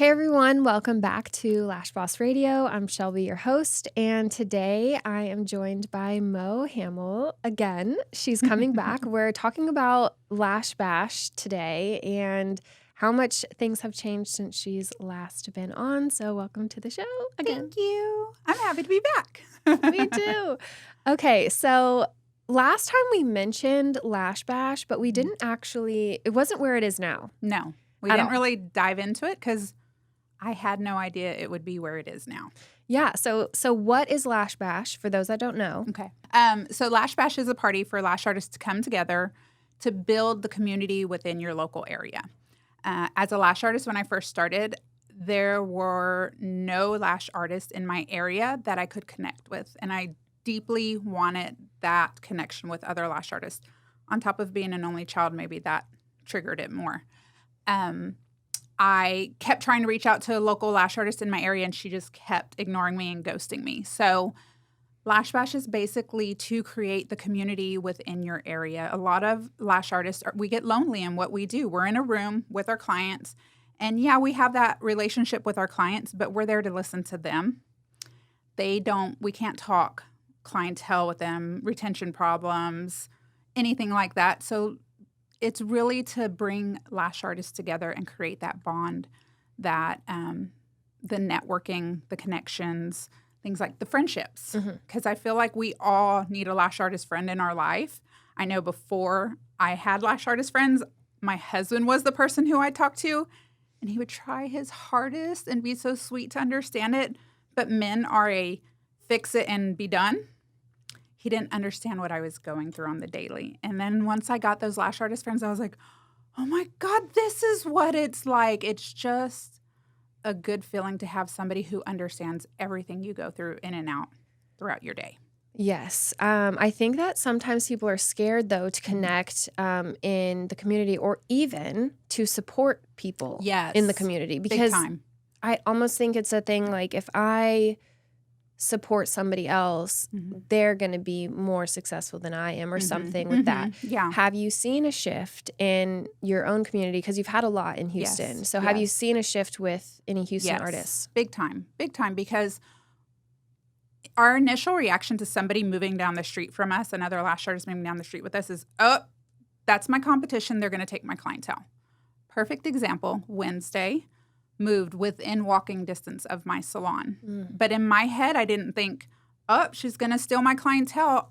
Hey everyone, welcome back to Lash Bash Radio. I'm Shelby, your host, and today I am joined by Hamil again. She's coming back. We're talking about Lash Bash today and how much things have changed since she's last been on. So welcome to the show again. Thank you. I'm happy to be back. Me too. Okay, so last time we mentioned Lash Bash, but we didn't actually, it wasn't where it is now. No, we At didn't all. really dive into it because I had no idea it would be where it is now. Yeah, so what is Lash Bash for those that don't know? Okay. So Lash Bash is a party for lash artists to come together to build the community within your local area. As a lash artist, when I first started, there were no lash artists in my area that I could connect with, and I deeply wanted that connection with other lash artists. On top of being an only child, maybe that triggered it more. I kept trying to reach out to a local lash artist in my area, and she just kept ignoring me and ghosting me. So Lash Bash is basically to create the community within your area. A lot of lash artists, we get lonely in what we do. We're in a room with our clients, and yeah, we have that relationship with our clients, but we're there to listen to them. We can't talk clientele with them, retention problems, anything like that. So it's really to bring lash artists together and create that bond, that the networking, the connections, things like the friendships. Because I feel like we all need a lash artist friend in our life. I know before I had lash artist friends, my husband was the person who I talked to, and he would try his hardest and be so sweet to understand it. But men are a fix it and be done. He didn't understand what I was going through on the daily. And then once I got those lash artist friends, I was like, oh my God, this is what it's like. It's just a good feeling to have somebody who understands everything you go through in and out throughout your day. Yes. I think that sometimes people are scared, though, to connect in the community or even to support people in the community. Because big time. I almost think it's a thing like if I support somebody else, they're going to be more successful than I am or something with that. Yeah. Have you seen a shift in your own community? Because you've had a lot in Houston. Yes. So have you seen a shift with any Houston Yes. artists? Big time, because our initial reaction to somebody moving down the street from us, another lash artist moving down the street with us is, oh, that's my competition. They're going to take my clientele. Perfect example, Wednesday moved within walking distance of my salon. But in my head, I didn't think, oh, she's going to steal my clientele.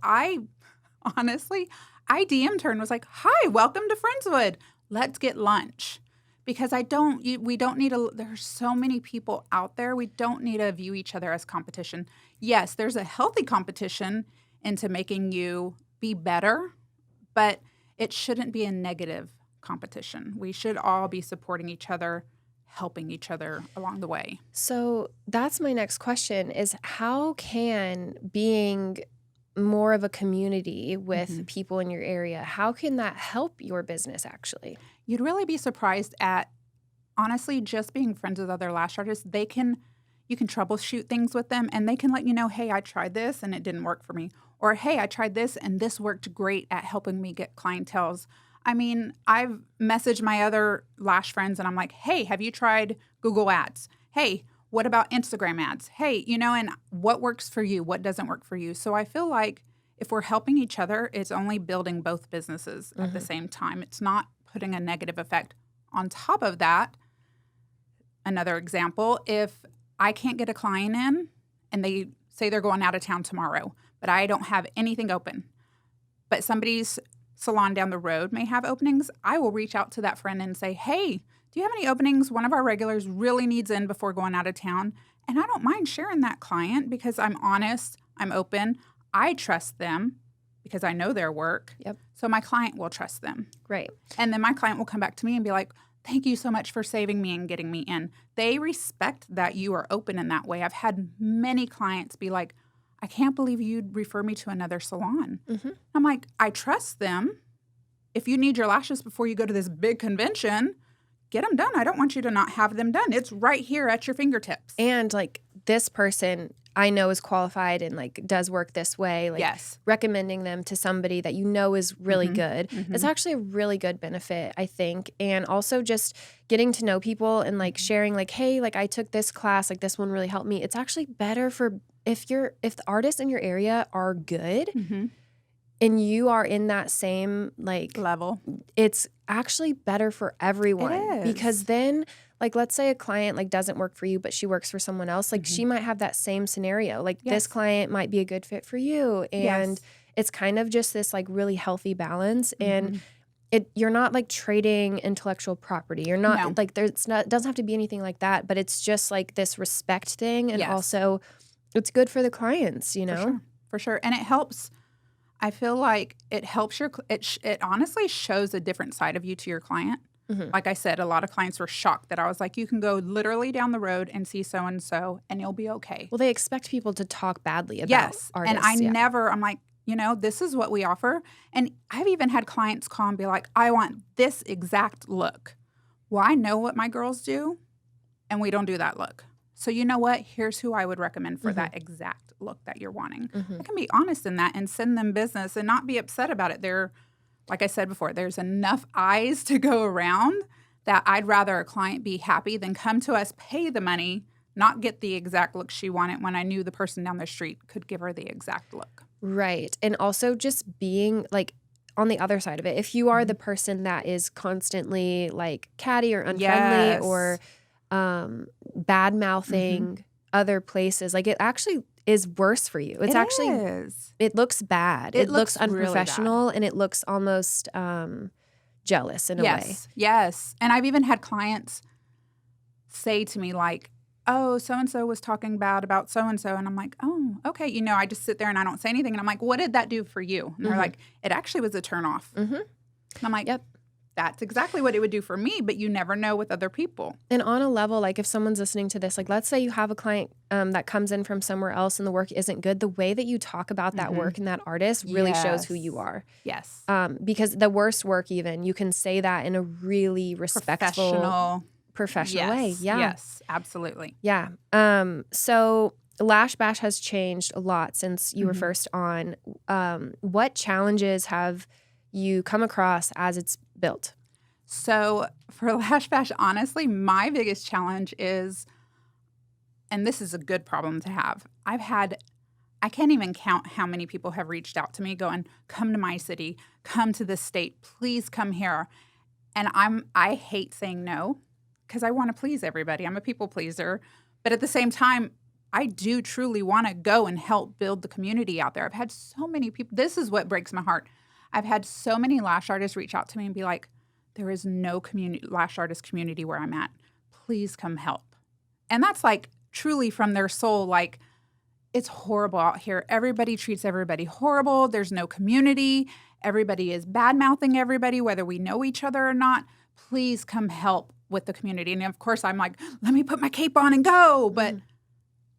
Honestly, I DM'd her and was like, hi, welcome to Friendswood. Let's get lunch. Because we don't need there's so many people out there. We don't need to view each other as competition. Yes, there's a healthy competition into making you be better, but it shouldn't be a negative competition. We should all be supporting each other, helping each other along the way. So that's my next question is how can being more of a community with people in your area, how can that help your business actually? You'd really be surprised at, honestly, just being friends with other lash artists. You can troubleshoot things with them and they can let you know, hey, I tried this and it didn't work for me. Or, hey, I tried this and this worked great at helping me get clientels. I mean, I've messaged my other lash friends and I'm like, hey, have you tried Google Ads? Hey, what about Instagram ads? Hey, and what works for you? What doesn't work for you? So I feel like if we're helping each other, it's only building both businesses at the same time. It's not putting a negative effect. On top of that, another example, if I can't get a client in and they say they're going out of town tomorrow, but I don't have anything open, but somebody's salon down the road may have openings, I will reach out to that friend and say, hey, do you have any openings? One of our regulars really needs in before going out of town. And I don't mind sharing that client because I'm honest, I'm open, I trust them because I know their work. Yep. So my client will trust them. Right. And then my client will come back to me and be like, thank you so much for saving me and getting me in. They respect that you are open in that way. I've had many clients be like, I can't believe you'd refer me to another salon. I'm like, I trust them. If you need your lashes before you go to this big convention, get them done. I don't want you to not have them done. It's right here at your fingertips. And like this person I know is qualified and like does work this way, like yes. recommending them to somebody that you know is really Mhm. good. Mhm. It's actually a really good benefit, I think. And also just getting to know people and like sharing like, hey, like I took this class, like this one really helped me. It's actually better for if the artists in your area are good Mhm. and you are in that same like level. it's actually better for everyone. It is. Because then like let's say a client like doesn't work for you but she works for someone else, like she might have that same scenario, like this Yes. client might be a good fit for you, and Yes. it's kind of just this like really healthy balance. And Mhm. you're not like trading intellectual property, you're not No. like it doesn't have to be anything like that, but it's just like this respect thing. And Yes. also it's good for the clients, you know. For sure. And it helps. I feel like it helps it honestly shows a different side of you to your client. Mhm. Like I said, a lot of clients were shocked that I was like, you can go literally down the road and see so-and-so and you'll be okay. Well, they expect people to talk badly about Yes. artists. And I'm like, this is what we offer. And I've even had clients call and be like, I want this exact look. Well, I know what my girls do, and we don't do that look. So you know what? Here's who I would recommend for that exact look that you're wanting. I can be honest in that and send them business and not be upset about it. Like I said before, there's enough eyes to go around that I'd rather a client be happy than come to us, pay the money, not get the exact look she wanted when I knew the person down the street could give her the exact look. Right. And also just being like on the other side of it, if you are the person that is constantly like catty or unfriendly Yes. or bad mouthing other places, like it actually is worse for you. It's actually is. it looks bad. It looks really unprofessional and it looks almost jealous in a way. Yes. And I've even had clients say to me like, oh, so-and-so was talking bad about so-and-so. And I'm like, oh, okay. I just sit there and I don't say anything. And I'm like, what did that do for you? And they're like, it actually was a turnoff. And I'm like, Yep. That's exactly what it would do for me, but you never know with other people. And on a level, like if someone's listening to this, like let's say you have a client that comes in from somewhere else and the work isn't good, the way that you talk about that work and that artist really shows who you are. Yes. Because the worst work even, you can say that in a really respectful, professional way. Yeah. Yes, absolutely. Yeah. So Lash Bash has changed a lot since you were first on. What challenges have you come across as it's built? So for Lash Bash, honestly, my biggest challenge is, and this is a good problem to have, I can't even count how many people have reached out to me going, come to my city, come to this state, please come here. And I hate saying no because I want to please everybody. I'm a people pleaser. But at the same time, I do truly want to go and help build the community out there. I've had so many people, this is what breaks my heart. I've had so many lash artists reach out to me and be like, there is no lash artist community where I'm at. Please come help. And that's like truly from their soul, like, it's horrible out here. Everybody treats everybody horrible. There's no community. Everybody is bad-mouthing everybody, whether we know each other or not. Please come help with the community. And of course, I'm like, let me put my cape on and go. But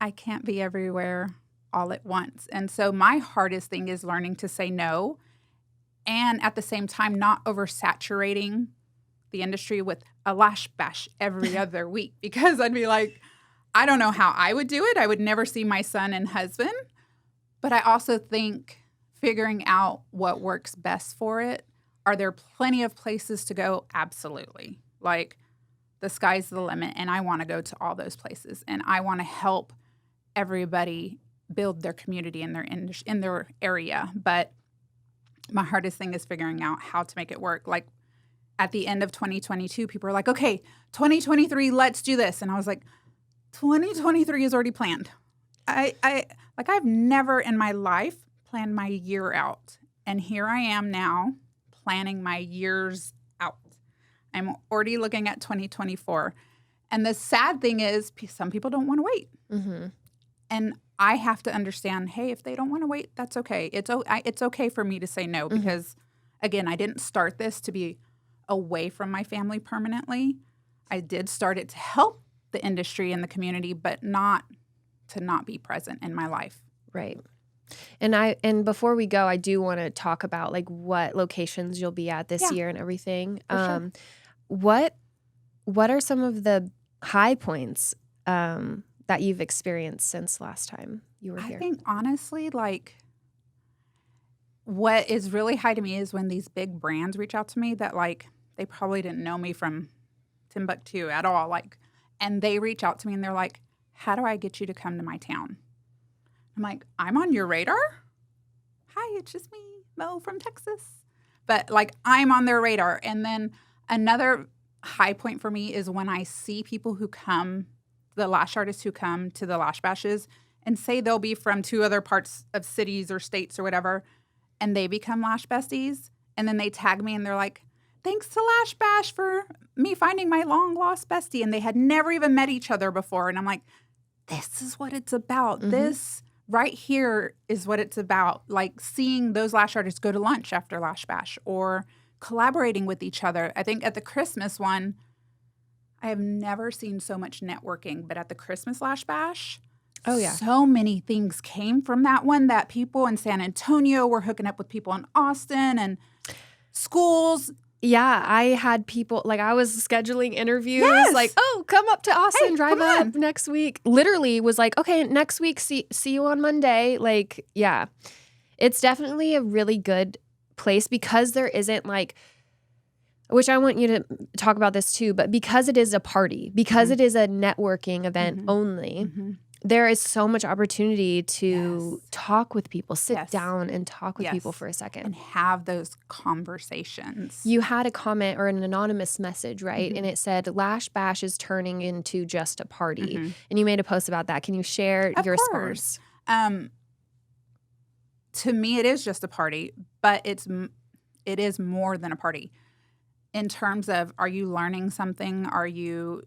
I can't be everywhere all at once. And so my hardest thing is learning to say no. And at the same time, not oversaturating the industry with a Lash Bash every other week. Because I'd be like, I don't know how I would do it. I would never see my son and husband. But I also think figuring out what works best for it. Are there plenty of places to go? Absolutely. Like, the sky's the limit. And I want to go to all those places. And I want to help everybody build their community in their area. But my hardest thing is figuring out how to make it work. Like at the end of 2022, people were like, okay, 2023, let's do this. And I was like, 2023 is already planned. I've never in my life planned my year out. And here I am now planning my years out. I'm already looking at 2024. And the sad thing is some people don't want to wait. Mm-hmm. And I have to understand, hey, if they don't want to wait, that's okay. It's okay for me to say no because, again, I didn't start this to be away from my family permanently. I did start it to help the industry and the community, but not to not be present in my life. Right. And before we go, I do want to talk about like what locations you'll be at this year and everything. For sure. what are some of the high points that you've experienced since last time you were here? I think honestly, like what is really high to me is when these big brands reach out to me that like they probably didn't know me from Timbuktu at all, like, and they reach out to me and they're like, "How do I get you to come to my town?" I'm like, "I'm on your radar? Hi, it's just me, Mo from Texas." But like I'm on their radar. And then another high point for me is when I see people who come, the lash artists who come to the Lash Bashes and say they'll be from 2 other parts of cities or states or whatever, and they become Lash besties. And then they tag me and they're like, "Thanks to Lash Bash for me finding my long lost bestie." And they had never even met each other before. And I'm like, this is what it's about. Mm-hmm. This right here is what it's about. Like seeing those lash artists go to lunch after Lash Bash or collaborating with each other. I think at the Christmas one, I have never seen so much networking, but at the Christmas Lash Bash, Oh, yeah. so many things came from that one that people in San Antonio were hooking up with people in Austin and schools. Yeah, I had people, like I was scheduling interviews, Yes. like, oh, come up to Austin, Hey, drive come up on. next week. Literally was like, okay, next week, see you on Monday. Like, yeah, it's definitely a really good place because there isn't like, which I want you to talk about this too, but because it is a party, because it is a networking event only, there is so much opportunity to Yes. talk with people, sit Yes. down and talk with people Yes. for a second. And have those conversations. You had a comment or an anonymous message, right? And it said, Lash Bash is turning into just a party. And you made a post about that. Can you share Of your course. response? To me, it is just a party, but it is more than a party. In terms of, are you learning something? Are you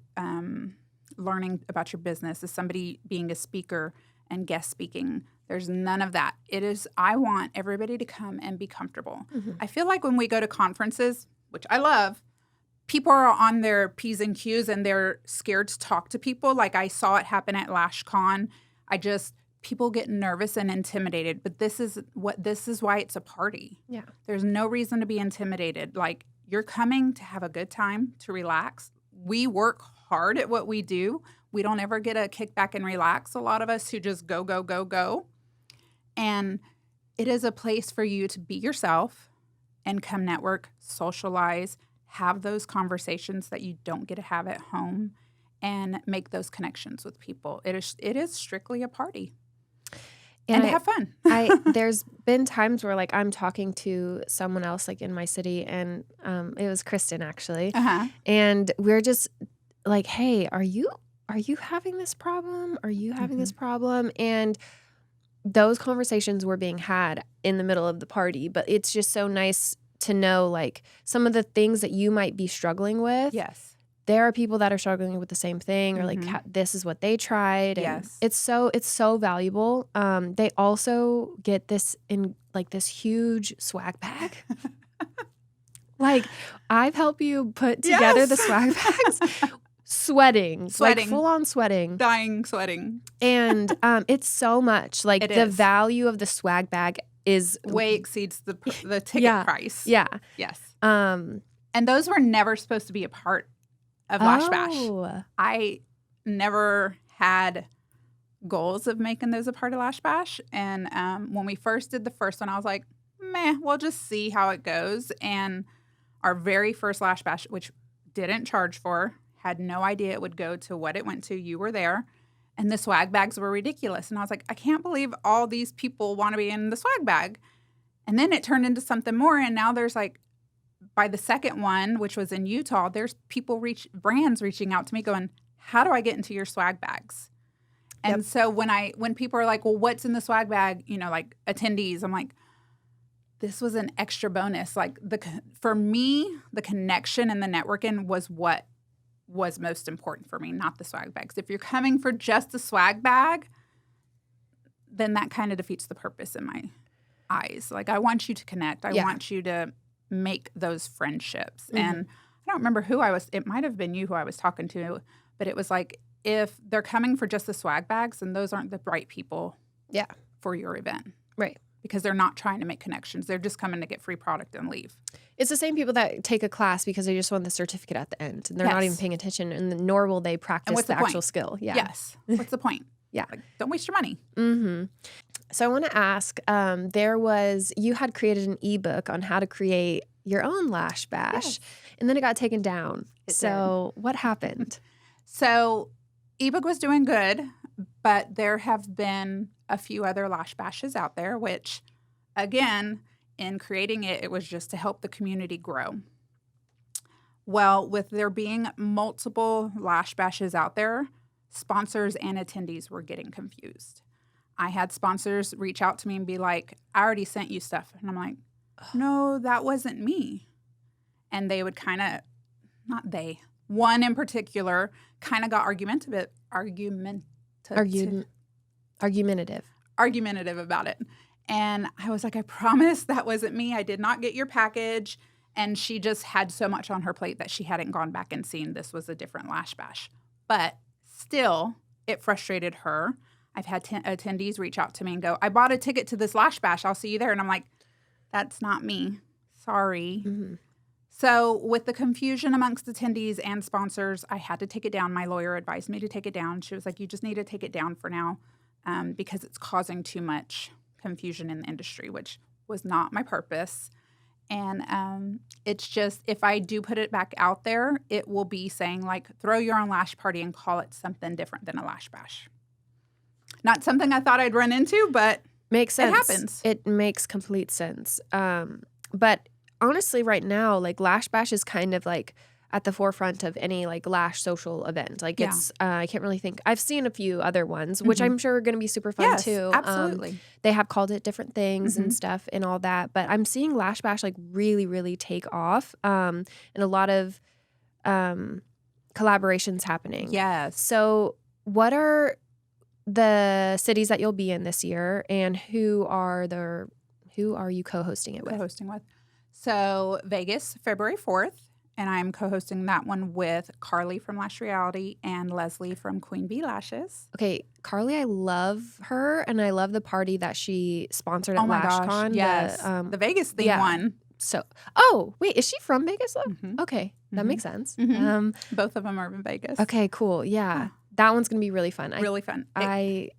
learning about your business? Is somebody being a speaker and guest speaking? There's none of that. It is, I want everybody to come and be comfortable. I feel like when we go to conferences, which I love, people are on their P's and Q's and they're scared to talk to people. Like I saw it happen at LashCon. People get nervous and intimidated, but this is why it's a party. Yeah. There's no reason to be intimidated. Like you're coming to have a good time, to relax. We work hard at what we do. We don't ever get a kick back and relax. A lot of us who just go, go, go, go. And it is a place for you to be yourself and come network, socialize, have those conversations that you don't get to have at home, and make those connections with people. It is strictly a party. And have fun. There's been times where like I'm talking to someone else like in my city, and it was Kristen actually, and we're just like, "Hey, are you having this problem? Are you having this problem?" And those conversations were being had in the middle of the party, but it's just so nice to know like some of the things that you might be struggling with. Yes. There are people that are struggling with the same thing, or like this is what they tried. And Yes. it's so valuable. They also get this in like this huge swag bag. Like I've helped you put together the swag bags, sweating, like full on sweating, dying, sweating, and it's so much. Like the value of the swag bag is way exceeds the ticket price. Yeah. Yes. And those were never supposed to be a part of Lash Bash. I never had goals of making those a part of Lash Bash. And when we first did the first one, I was like, meh, we'll just see how it goes. And our very first Lash Bash, which didn't charge for, had no idea it would go to what it went to. You were there. And the swag bags were ridiculous. And I was like, I can't believe all these people want to be in the swag bag. And then it turned into something more. And now there's like, by the second one, which was in Utah, there's brands reaching out to me going, how do I get into your swag bags? And so when people are like, well, what's in the swag bag? You know, like attendees, I'm like, this was an extra bonus. Like for me, the connection and the networking was what was most important for me, not the swag bags. If you're coming for just the swag bag, then that kind of defeats the purpose in my eyes. Like I want you to connect. I want you to make those friendships. And I don't remember it might have been you who I was talking to, but it was like, if they're coming for just the swag bags, then those aren't the right people for your event. Right. because they're not trying to make connections. They're just coming to get free product and leave. It's the same people that take a class because they just want the certificate at the end, and they're not even paying attention, and nor will they practice the actual skill. Yeah. Yes. What's the point? Yeah. Like, don't waste your money. Mm-hmm. So I want to ask, you had created an ebook on how to create your own Lash Bash, and then it got taken down. What happened? So ebook was doing good, but there have been a few other Lash Bashes out there, which, again, in creating it, it was just to help the community grow. Well, with there being multiple Lash Bashes out there, sponsors and attendees were getting confused. I had sponsors reach out to me and be like, I already sent you stuff. And I'm like, no, that wasn't me. And they would kind of, one in particular kind of got argumentative about it. And I was like, I promise that wasn't me. I did not get your package. And she just had so much on her plate that she hadn't gone back and seen this was a different Lash Bash. But still, it frustrated her. I've had attendees reach out to me and go, I bought a ticket to this Lash Bash. I'll see you there. And I'm like, that's not me. Sorry. Mm-hmm. So with the confusion amongst attendees and sponsors, I had to take it down. My lawyer advised me to take it down. She was like, you just need to take it down for now because it's causing too much confusion in the industry, which was not my purpose. And it's just, if I do put it back out there, it will be saying like, throw your own lash party and call it something different than a Lash Bash. Not something I thought I'd run into, but makes sense. It happens. It makes complete sense. But honestly, right now, like Lash Bash is kind of like at the forefront of any like lash social event. Like it's, I can't really think. I've seen a few other ones, which I'm sure are going to be super fun too. Absolutely. They have called it different things and stuff and all that. But I'm seeing Lash Bash like really, really take off, and a lot of collaborations happening. Yes. So what are the cities that you'll be in this year, and who are you co-hosting it with? Co-hosting with. So Vegas, February 4th. And I'm co-hosting that one with Carly from Lash Reality and Leslie from Queen Bee Lashes. Okay, Carly, I love her, and I love the party that she sponsored at LashCon. Yes, the Vegas theme one. So, wait, is she from Vegas though? Mm-hmm. Okay, that makes sense. Mm-hmm. Both of them are in Vegas. Okay, cool. Yeah, that one's gonna be really fun. Really fun. I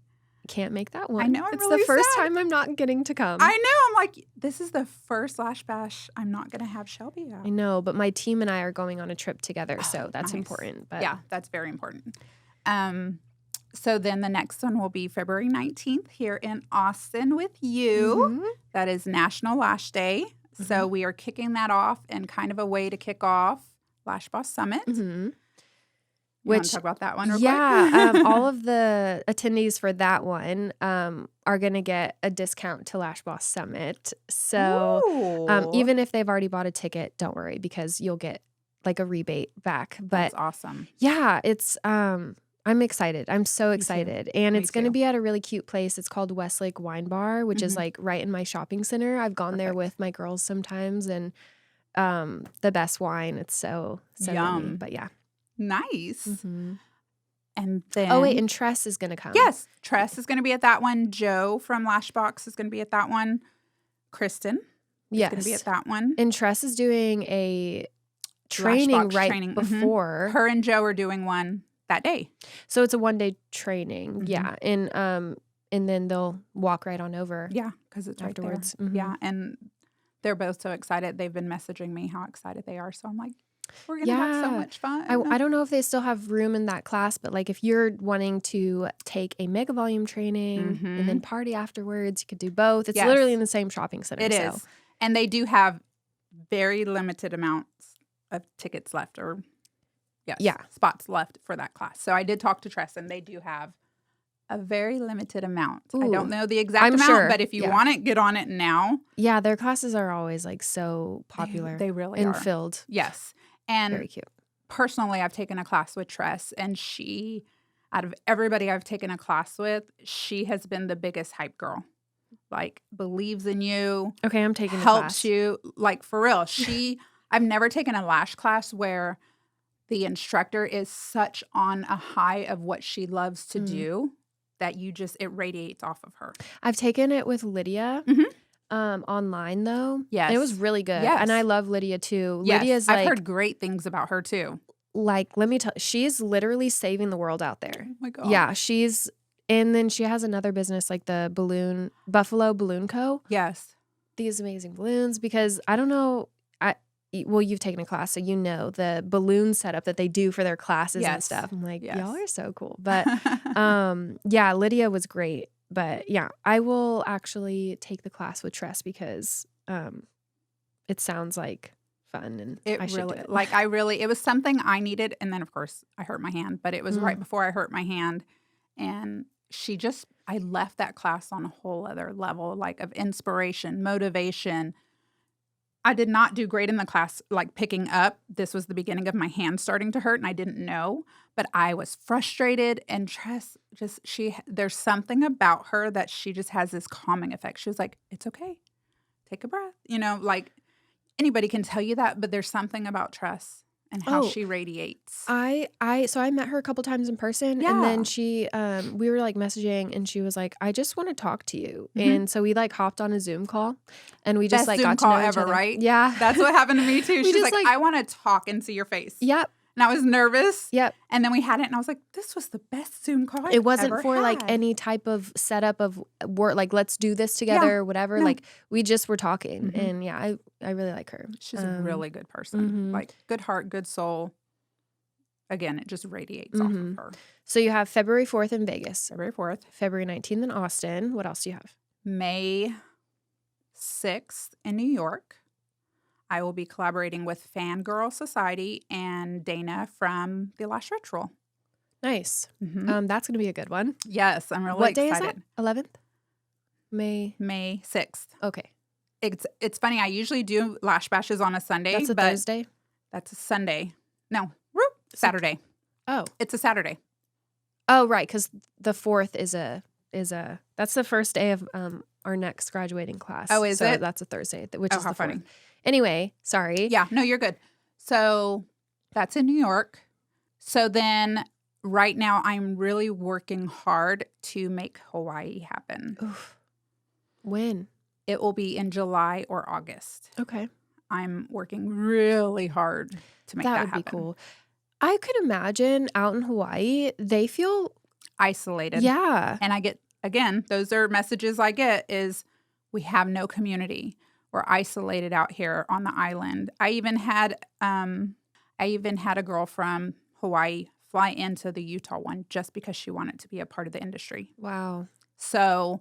can't make that one. I know. It's really the first sad. time I'm not getting to come. I know. I'm like, this is the first Lash Bash I'm not going to have Shelby out. I know, but my team and I are going on a trip together, so that's important. But yeah, that's very important. So then the next one will be February 19th here in Austin with you. Mm-hmm. That is National Lash Day. Mm-hmm. So we are kicking that off in kind of a way to kick off Lash Boss Summit. Mm-hmm. You want to talk about that one real quick? All of the attendees for that one are going to get a discount to Lash Boss Summit. So even if they've already bought a ticket, don't worry because you'll get like a rebate back. But that's awesome. Yeah, it's I'm excited. I'm so excited. And it's going to be at a really cute place. It's called Westlake Wine Bar, which is like right in my shopping center. I've gone there with my girls sometimes, and the best wine. It's so yummy. But yeah. Nice. Mm-hmm. And then and Tress is going to come. Yes, Tress is going to be at that one. Joe from Lashbox is going to be at that one. Kristen is going to be at that one. And Tress is doing a training before. Her and Joe are doing one that day. So it's a 1-day training. Yeah. And then they'll walk right on over. Yeah, because it's afterwards. Right there. Yeah, and they're both so excited. They've been messaging me how excited they are. So I'm like, we're going to have so much fun. I don't know if they still have room in that class, but like if you're wanting to take a mega volume training and then party afterwards, you could do both. It's literally in the same shopping center. It is. And they do have very limited amounts of tickets left spots left for that class. So I did talk to Tress and they do have a very limited amount. Ooh, I don't know the exact amount, but if you want it, get on it now. Yeah, their classes are always like so popular. They really are. And filled. Yes. And very cute. Personally, I've taken a class with Tress, and she, out of everybody I've taken a class with, she has been the biggest hype girl. Like, believes in you. Okay, I'm taking helps you. Like, for real. I've never taken a lash class where the instructor is such on a high of what she loves to do that it radiates off of her. I've taken it with Lydia. online though. Yes. It was really good. Yes. And I love Lydia too. Yes. Lydia's I've heard great things about her too. Like, let me tell you, she's literally saving the world out there. Oh my God. Yeah, and then she has another business like the Buffalo Balloon Co. Yes. These amazing balloons, because I don't know, well, you've taken a class, so you know the balloon setup that they do for their classes and stuff. I'm like, y'all are so cool. But yeah, Lydia was great. But yeah, I will actually take the class with Tress because it sounds like fun, and I should do it. It was something I needed. And then of course I hurt my hand, but it was right before I hurt my hand. And I left that class on a whole other level, like of inspiration, motivation. I did not do great in the class, like picking up. This was the beginning of my hand starting to hurt and I didn't know, but I was frustrated. And Tress there's something about her that she just has this calming effect. She was like, it's okay. Take a breath. Like anybody can tell you that, but there's something about Tress and how she radiates. So I met her a couple times in person, and then we were like messaging, and she was like, I just want to talk to you. And so we like hopped on a Zoom call, and we just Best like Zoom got to call know each ever, other. right? Yeah. That's what happened to me too. She's just, like, I want to talk and see your face. Yep. And I was nervous. Yep. And then we had it, and I was like, this was the best Zoom call I've It wasn't ever for had. like any type of setup of work, like let's do this together or whatever. No. Like we just were talking, and yeah, I really like her. She's a really good person. Like good heart, good soul. Again, it just radiates off of her. So you have February 4th in Vegas. February 4th. February 19th in Austin. What else do you have? May 6th in New York. I will be collaborating with Fangirl Society and Dana from the Lash Ritual. Nice. That's going to be a good one. Yes, I'm really excited. What day is that? 11th? May 6th. Okay. It's funny. I usually do Lash Bashes on a Sunday. That's a Thursday? That's a Sunday. No. Saturday. Oh. It's a Saturday. Oh, right, because the 4th is that's the first day of our next graduating class. Oh, is it? That's a Thursday, which is the 4th. Funny. Anyway, sorry. Yeah, no, you're good. So that's in New York. So then right now I'm really working hard to make Hawaii happen. Oof. When? It will be in July or August. Okay. I'm working really hard to make that happen. That would be cool. I could imagine out in Hawaii, they feel isolated. Yeah. And I get, again, those are messages I get is we have no community. We're isolated out here on the island. I even had a girl from Hawaii fly into the Utah one just because she wanted to be a part of the industry. Wow. So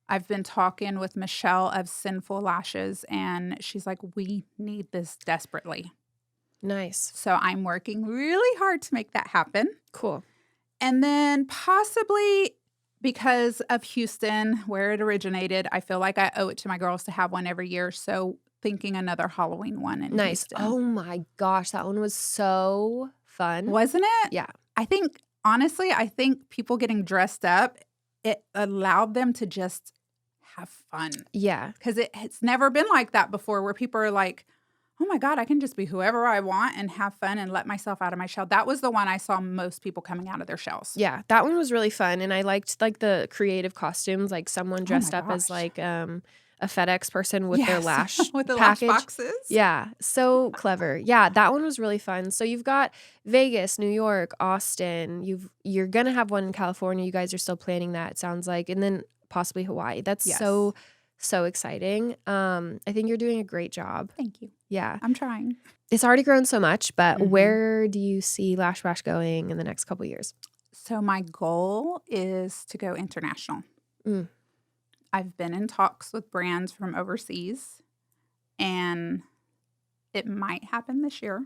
I've been talking with Michelle of Sinful Lashes, and she's like, we need this desperately. Nice. So I'm working really hard to make that happen. Cool. And then possibly because of Houston, where it originated, I feel like I owe it to my girls to have one every year. So thinking another Halloween one in Houston. Oh my gosh, that one was so fun. Wasn't it? Yeah. I think people getting dressed up, it allowed them to just have fun. Yeah. Because it's never been like that before where people are like, oh my God, I can just be whoever I want and have fun and let myself out of my shell. That was the one I saw most people coming out of their shells. Yeah, that one was really fun. And I liked like the creative costumes, like someone dressed up as like a FedEx person with their lash with the package. lash boxes. Yeah, so clever. Yeah, that one was really fun. So you've got Vegas, New York, Austin. You're going to have one in California. You guys are still planning that, it sounds like. And then possibly Hawaii. That's so exciting. I think you're doing a great job. Thank you. Yeah. I'm trying. It's already grown so much, but where do you see Lash Bash going in the next couple of years? So my goal is to go international. I've been in talks with brands from overseas, and it might happen this year.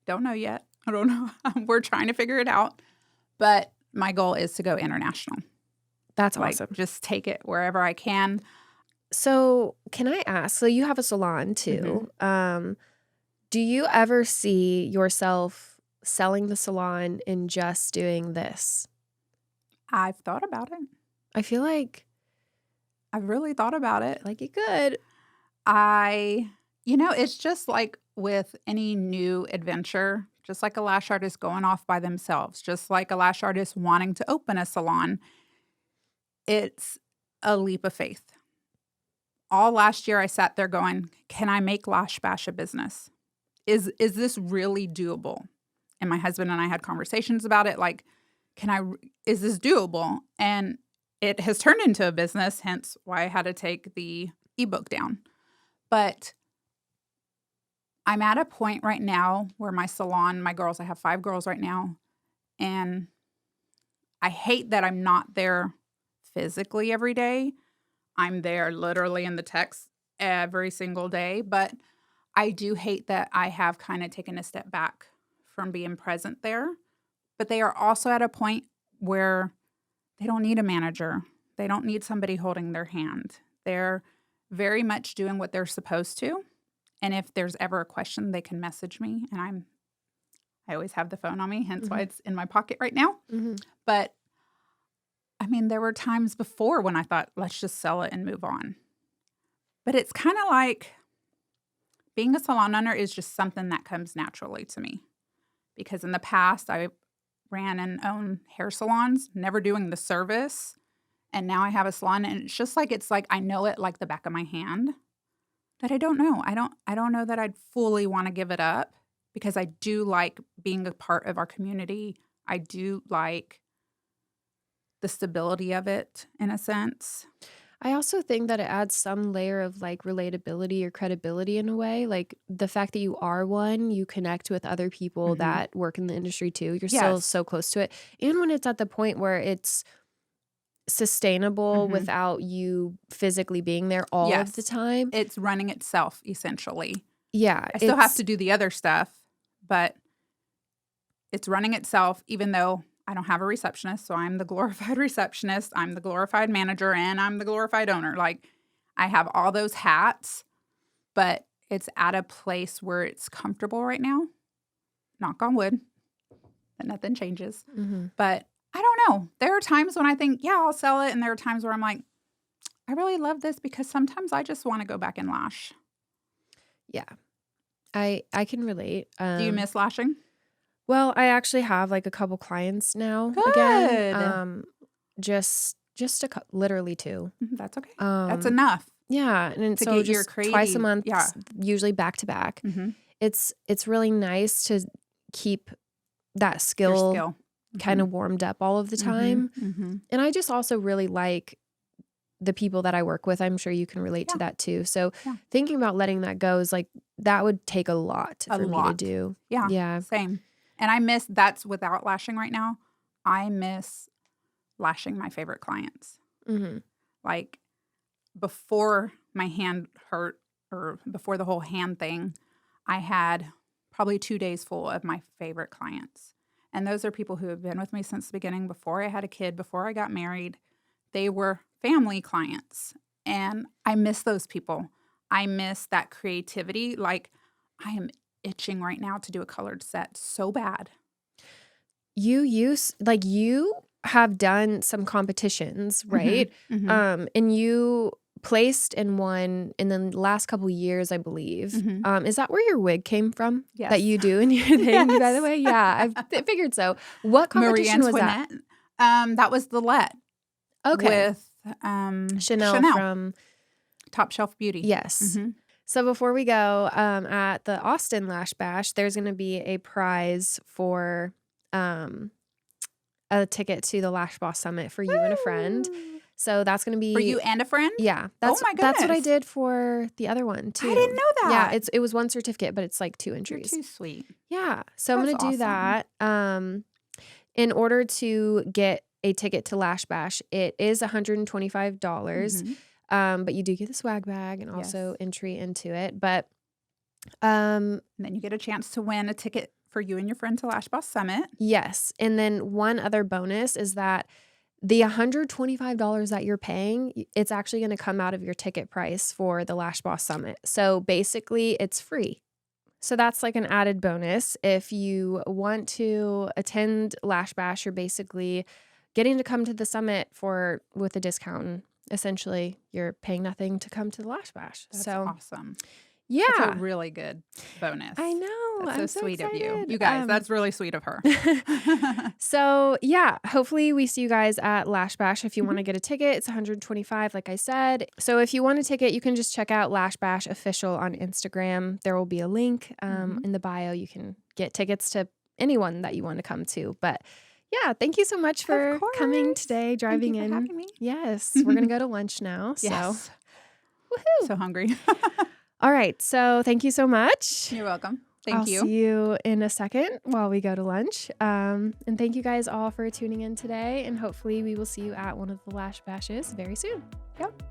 Don't know yet. I don't know. We're trying to figure it out. But my goal is to go international. That's awesome. Just take it wherever I can. So can I ask, so you have a salon too. Do you ever see yourself selling the salon and just doing this? I've thought about it. I feel like I've really thought about it. Like you could. It's just like with any new adventure, just like a lash artist going off by themselves, just like a lash artist wanting to open a salon, it's a leap of faith. all last year I sat there going, can I make Lash Bash a business? Is this really doable? And my husband and I had conversations about it. Like, is this doable? And it has turned into a business, hence why I had to take the ebook down. But I'm at a point right now where my salon, I have 5 girls right now, and I hate that I'm not there physically every day. I'm there literally in the text every single day, but I do hate that I have kind of taken a step back from being present there. But they are also at a point where they don't need a manager. They don't need somebody holding their hand. They're very much doing what they're supposed to. And if there's ever a question, they can message me. And I always have the phone on me, hence why it's in my pocket right now. But I mean, there were times before when I thought, let's just sell it and move on. But it's kind of like being a salon owner is just something that comes naturally to me. Because in the past, I ran and owned hair salons, never doing the service. And now I have a salon, and it's like I know it like the back of my hand. That I don't know. I don't know that I'd fully want to give it up, because I do like being a part of our community. I do like the stability of it in a sense. I also think that it adds some layer of like relatability or credibility in a way. Like the fact that you are one, you connect with other people that work in the industry too. You're still so close to it. And when it's at the point where it's sustainable without you physically being there all of the time. It's running itself, essentially. Yeah. I still have to do the other stuff, but it's running itself, even though I don't have a receptionist. So I'm the glorified receptionist, I'm the glorified manager, and I'm the glorified owner. Like, I have all those hats, but it's at a place where it's comfortable right now. Knock on wood, that nothing changes. But I don't know. There are times when I think, yeah, I'll sell it. And there are times where I'm like, I really love this, because sometimes I just want to go back and lash. Yeah. I can relate. Do you miss lashing? Well, I actually have like a couple clients now. Good. Again. Just literally 2. That's okay. That's enough. Yeah. And to so get just your creative, twice a month, usually back to back. It's really nice to keep that skill. Kind of warmed up all of the time. And I just also really like the people that I work with. I'm sure you can relate to that too. So thinking about letting that go is like, that would take a lot for me to do. Yeah. Same. And that's without lashing right now. I miss lashing my favorite clients. Like, before my hand hurt, or before the whole hand thing, I had probably 2 days full of my favorite clients. And those are people who have been with me since the beginning, before I had a kid, before I got married. They were family clients. And I miss those people. I miss that creativity. Like, I am itching right now to do a colored set so bad. You have done some competitions, right? And you placed in one in the last couple years, I believe. Is that where your wig came from? Yes. That you do in your thing, by the way? Yeah, I figured so. What competition was that? That was the Let. Okay. With Chanel from Top Shelf Beauty. Yes. So before we go, at the Austin Lash Bash, there's going to be a prize for a ticket to the Lash Boss Summit for you and a friend. So that's going to be... For you and a friend? Yeah. Oh my goodness. That's what I did for the other one, too. I didn't know that. Yeah, it was one certificate, but it's like 2 entries. You're too sweet. Yeah. So I'm going to do that. In order to get a ticket to Lash Bash, it is $125. But you do get the swag bag and also entry into it. But and then you get a chance to win a ticket for you and your friend to Lash Boss Summit. Yes. And then one other bonus is that the $125 that you're paying, it's actually going to come out of your ticket price for the Lash Boss Summit. So basically it's free. So that's like an added bonus. If you want to attend Lash Bash, you're basically getting to come to the summit with a discount. Essentially, you're paying nothing to come to the Lash Bash. That's awesome. That's Yeah. a really good bonus. I know. That's so I'm so sweet of you. excited. You guys, that's really sweet of her. So yeah, hopefully we see you guys at Lash Bash. If you want Mhm. to get a ticket, it's $125, like I said. So if you want a ticket, you can just check out Lash Bash Official on Instagram. There will be a link Mhm. in the bio. You can get tickets to anyone that you want to come to. But yeah, thank you so much for Of coming course. today, Thank driving you for in. having me. Yes, we're gonna go to lunch now. So Yes. woohoo! So hungry. All right, so thank you so much. You're welcome. I'll Thank you. see you in a second while we go to lunch. And thank you guys all for tuning in today. And hopefully we will see you at one of the Lash Bashes very soon. Yep.